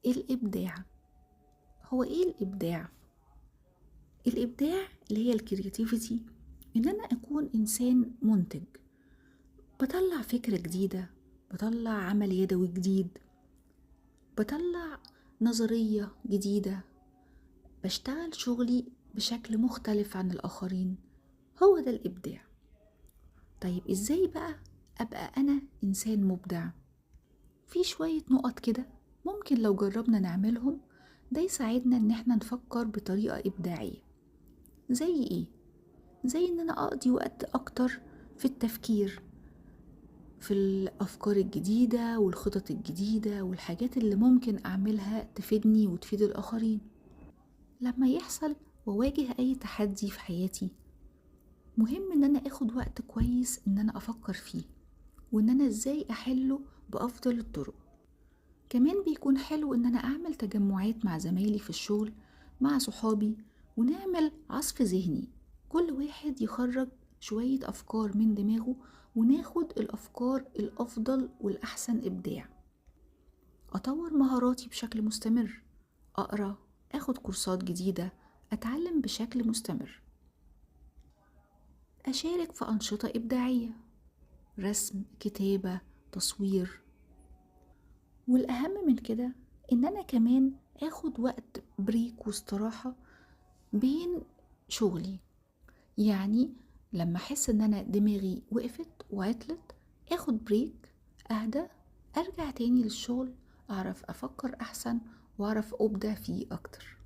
الإبداع. هو إيه الإبداع؟ الإبداع اللي هي الكرياتيفيتي، إن أنا أكون إنسان منتج، بطلع فكرة جديدة، بطلع عمل يدوي جديد، بطلع نظرية جديدة، بشتغل شغلي بشكل مختلف عن الآخرين. هو ده الإبداع. طيب إزاي بقى أبقى أنا إنسان مبدع؟ في شوية نقط كده ممكن لو جربنا نعملهم ده يساعدنا إن احنا نفكر بطريقة إبداعية. زي إيه؟ زي إن أنا أقضي وقت أكتر في التفكير في الأفكار الجديدة والخطط الجديدة والحاجات اللي ممكن أعملها تفيدني وتفيد الآخرين. لما يحصل وواجه أي تحدي في حياتي، مهم إن أنا أخد وقت كويس إن أنا أفكر فيه، وإن أنا إزاي أحله بأفضل الطرق. كمان بيكون حلو إن أنا أعمل تجمعات مع زمايلي في الشغل، مع صحابي، ونعمل عصف ذهني، كل واحد يخرج شوية أفكار من دماغه، وناخد الأفكار الأفضل والأحسن إبداع. أطور مهاراتي بشكل مستمر، أقرأ، أخد كورسات جديدة، أتعلم بشكل مستمر. أشارك في أنشطة إبداعية، رسم، كتابة، تصوير. والأهم من كده إن أنا كمان أخد وقت بريك واستراحة بين شغلي. يعني لما أحس إن أنا دماغي وقفت وعطلت، أخد بريك، أهدى، أرجع تاني للشغل، أعرف أفكر أحسن وأعرف أبدع فيه أكتر.